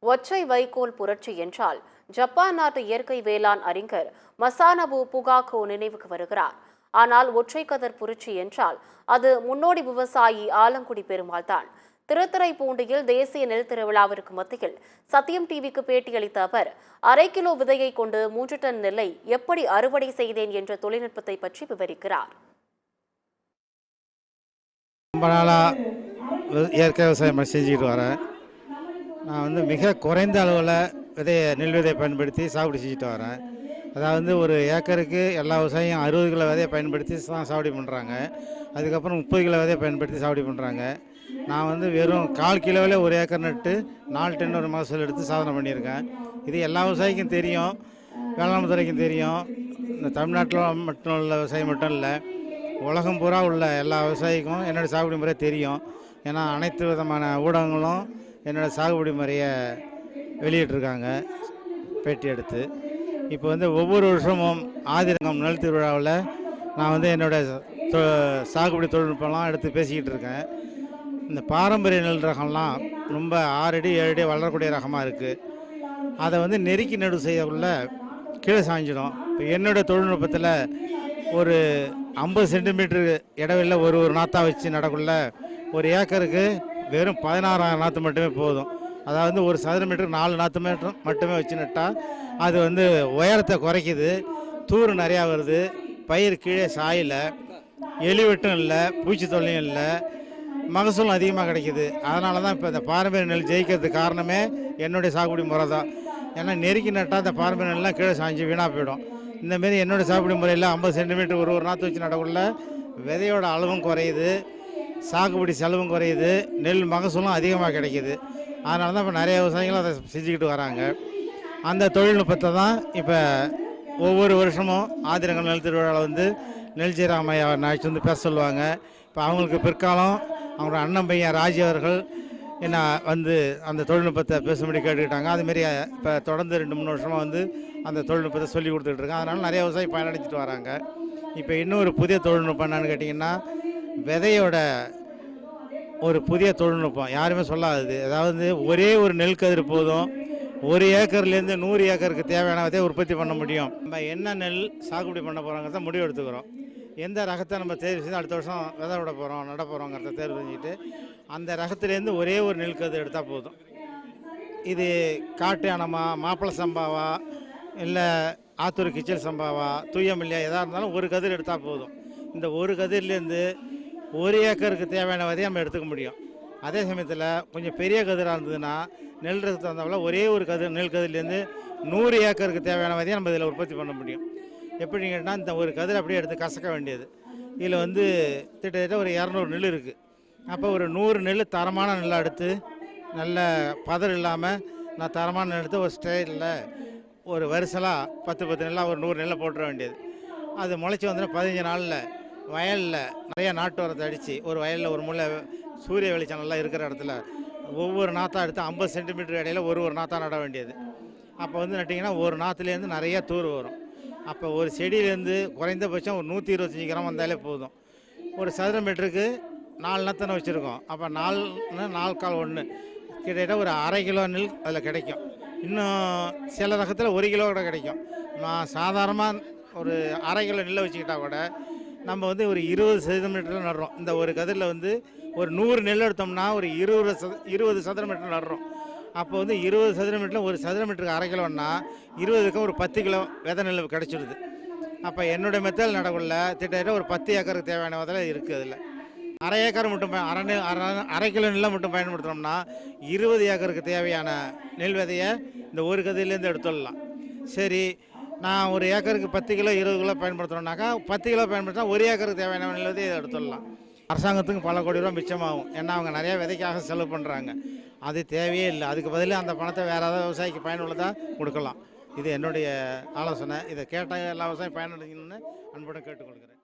ஒற்றை வைக்கோல் புரட்சி என்றால் ஜப்பான் நாட்டு இயற்கை வேளாண் அறிஞர் மசானபு புகாகோ நினைவுக்கு வருகிறார். ஆனால் ஒற்றை கதிர் புரட்சி என்றால் அது முன்னோடி விவசாயி ஆலங்குடி பெருமாள் தான். திருத்துறைப்பூண்டியில் தேசிய நெல் திருவிழாவிற்கு மத்தியில் சத்தியம் டிவிக்கு பேட்டியளித்த அவர், 1/2 கிலோ விதையை கொண்டு 3 டன் நெல்லை எப்படி அறுவடை செய்தேன் என்ற தொழில்நுட்பத்தை பற்றி விவரிக்கிறார். ரொம்ப நாளாக இயற்கை விவசாயம் செஞ்சுக்கிட்டு வரேன். நான் மிக குறைந்த அளவில் நெல் விதையை பயன்படுத்தி சாகுபடி செஞ்சுட்டு வரேன். அதாவது ஒரு ஏக்கருக்கு எல்லா விவசாயியும் 60 கிலோ விதையை பயன்படுத்தி சாகுபடி பண்ணுறாங்க. அதுக்கப்புறம் 30 கிலோ விதையை பயன்படுத்தி சாகுபடி பண்ணுறாங்க. நான் வெறும் 1/4 கிலோவில் ஒரு ஏக்கர் நட்டு 4 டன் ஒரு மகசூல் எடுத்து சாதனை பண்ணியிருக்கேன். இது எல்லா விவசாயிக்கும் தெரியும், வேளாண் துறைக்கும் தெரியும். இந்த தமிழ்நாட்டில் மட்டும் உள்ள விவசாயம் மட்டும் இல்லை, உலகம் பூரா உள்ள எல்லா விவசாயிக்கும் என்னோடய சாகுபடி முறை தெரியும். ஏன்னா அனைத்து விதமான ஊடகங்களும் என்னோடய சாகுபடி முறையை வெளியிட்டிருக்காங்க பேட்டி எடுத்து. இப்போ ஒவ்வொரு வருஷமும் ஆதிரங்கம் நெல் திருவிழாவில் நான் என்னோடய சாகுபடி தொழில்நுட்பம்லாம் எடுத்து பேசிக்கிட்டு இருக்கேன். இந்த பாரம்பரிய நெல் ரகம்லாம் ரொம்ப 6 அடி 7 அடி வளரக்கூடிய ரகமாக இருக்குது. அதை நெருக்கி நடு செய்யக்குள்ள கீழே சாய்ஞ்சிடும். இப்போ என்னோடய தொழில்நுட்பத்தில் ஒரு 50 சென்டிமீட்டரு இடைவெளியில் ஒரு நாற்றா வச்சு நடக்குள்ள ஒரு ஏக்கருக்கு வெறும் 16,000 நாற்று மட்டுமே போதும். அதாவது ஒரு சதுர மீட்டருக்கு 4 நாற்று மட்டுமே வச்சு நட்டால் அது உயரத்தை குறைக்குது, தூர் நிறையா வருது, பயிர் கீழே சாயலை, எலிவெட்டும் இல்லை, பூச்சி தொல்லையும் இல்லை, மகசூலும் அதிகமாக கிடைக்கிது. அதனால தான் இப்போ இந்த பாரம்பரிய நெல் ஜெயிக்கிறதுக்கு காரணமே என்னுடைய சாகுபடி முறை தான். ஏன்னா நெருக்கி நட்டால் இந்த பாரம்பரிய நெல்லாம் கீழே சாய்ஞ்சி வீணாக போயிடும். இந்தமாரி என்னோடய சாகுபடி முறையில் 50 சென்டிமீட்டர் ஒரு நாற்று வச்சு நடக்குள்ள விதையோட அளவும் குறையுது, சாகுபடி செலவும் குறையுது, நெல் மகசூலும் அதிகமாக கிடைக்கிது. அதனால தான் இப்போ நிறைய விவசாயிகளும் அதை செஞ்சுக்கிட்டு வராங்க. அந்த தொழில்நுட்பத்தை தான் இப்போ ஒவ்வொரு வருஷமும் ஆதிரங்கம் நெல் திருவிழாவில் நெல் ஜெயராமையா அழைச்சி பேச சொல்லுவாங்க. இப்போ அவங்களுக்கு பிற்காலம் அவங்களோட அண்ணன் பையன் ராஜி அவர்கள் என்ன அந்த தொழில்நுட்பத்தை பேசும்படி கேட்டுக்கிட்டாங்க. அதுமாரி இப்போ தொடர்ந்து 2-3 வருஷமாக அந்த தொழில்நுட்பத்தை சொல்லி கொடுத்துட்ருக்கேன். அதனால் நிறைய விவசாயி பயனடைஞ்சிட்டு வராங்க. இப்போ இன்னொரு புதிய தொழில்நுட்பம் என்னென்னு கேட்டிங்கன்னா, விதையோட ஒரு புதிய தொழில்நுட்பம் யாருமே சொல்லாதது. அதாவது ஒரே ஒரு நெல் கதிர் போதும், 1 ஏக்கர்லேருந்து 100 ஏக்கருக்கு தேவையான விதையை உற்பத்தி பண்ண முடியும். நம்ம என்ன நெல் சாகுபடி பண்ண போகிறோங்கிறத முடிவு எடுத்துக்கிறோம். எந்த ரகத்தை நம்ம தேர்வு செய்து அடுத்த வருஷம் விதை விட போகிறோம், நட போகிறோங்கிறத தேர்வு செஞ்சுட்டு அந்த ரகத்துலேருந்து ஒரே ஒரு நெல் கதிர் எடுத்தால் போதும். இது காட்டு யானமா, மாப்பிள்ளை சம்பாவா, இல்லை ஆத்தூர் கிச்சல் சம்பாவா, தூயமில்லையா, எதாக இருந்தாலும் ஒரு கதிர் எடுத்தால் போதும். இந்த ஒரு கதிர்லேருந்து 1 ஏக்கருக்கு தேவையான விதையை நம்ம எடுத்துக்க முடியும். அதே சமயத்தில் கொஞ்சம் பெரிய கதிராக இருந்ததுன்னா நெல் ரகத்தை வந்தால் ஒரே ஒரு நெல் கதிர்லேருந்து 100 ஏக்கருக்கு தேவையான விதையை நம்ம இதில் உற்பத்தி பண்ண முடியும். எப்படின்னு கேட்டால் இந்த ஒரு கதிரை அப்படியே எடுத்து கசக்க வேண்டியது. இதில் கிட்டத்தட்ட ஒரு 200 நெல் இருக்குது. அப்போ ஒரு 100 நெல் தரமான நெல்லை எடுத்து, நல்ல பதர் இல்லாமல் நான் தரமான நெல் எடுத்து ஒரு ஸ்டைலில் ஒரு வரிசலாக 10 நெல்லாக ஒரு 100 நெல்லை போட்டுற வேண்டியது. அது முளைச்சி 15 நாளில் வயலில் நிறையா நாட்டு உரத்தை அடித்து ஒரு வயலில் ஒரு முளை சூரிய வெளிச்சம் நல்லா இருக்கிற இடத்துல ஒவ்வொரு நாற்றா எடுத்து 50 சென்டிமீட்டர் இடையில ஒரு நாற்றா நட வேண்டியது. அப்போ நட்டிங்கன்னா ஒரு நாற்றுலேருந்து நிறையா தூர் வரும். அப்போ ஒரு செடியிலேருந்து குறைந்தபட்சம் ஒரு 125 கிராம் வந்தாலே போதும். ஒரு சதுர மீட்டருக்கு 4 நாத்தனை வச்சுருக்கோம். அப்போ 4 4/4 1 கிட்டத்தட்ட ஒரு 1/2 கிலோ நெல் அதில் கிடைக்கும். இன்னும் சில ரகத்தில் 1 கிலோ கூட கிடைக்கும். நான் சாதாரணமாக ஒரு 1/2 கிலோ நெல்லை வச்சுக்கிட்டால் கூட நம்ம ஒரு 20 சென்டிமீட்டரில் நடுறோம். இந்த ஒரு கதிரில் ஒரு 100 நெல் எடுத்தோம்னா ஒரு 20 சதுர மீட்டர் நடுறோம். அப்போ 20 சதுர மீட்டரில் ஒரு சதுர மீட்டருக்கு 1/2 கிலோன்னா 20க்கு ஒரு 10 கிலோ விதை நெல் கிடச்சிடுது. அப்போ என்னுடைய மெத்தல் நடக்குள்ள திட்டத்தட்ட ஒரு 10 ஏக்கருக்கு தேவையான விதை இருக்குது. அதில் 1/2 ஏக்கர் மட்டும் 1/2 கிலோ நெல்லை மட்டும் பயன்படுத்தினோம்னா 20 ஏக்கருக்கு தேவையான நெல் விதையை இந்த ஒரு கதிரிலேருந்து எடுத்துடலாம். சரி, நான் ஒரு ஏக்கருக்கு 10 கிலோ 20 கிலோ பயன்படுத்துகிறோம்னாக்கா 10 கிலோ பயன்படுத்தினா ஒரு ஏக்கருக்கு தேவையான நெல் விதையை எடுத்துடலாம். அரசாங்கத்துக்கு பல கோடி ரூபா மிச்சமாகும். ஏன்னா அவங்க நிறையா விதைக்காக செலவு பண்ணுறாங்க. அது தேவையே இல்லை. அதுக்கு பதிலாக அந்த பணத்தை வேறு ஏதாவது விவசாயிக்கு பயனுள்ளதாக கொடுக்கலாம். இது என்னுடைய ஆலோசனை. இதை கேட்டால் எல்லா விவசாயம் பயனடைங்கன்னு அன்புடன் கேட்டுக்கொள்கிறேன்.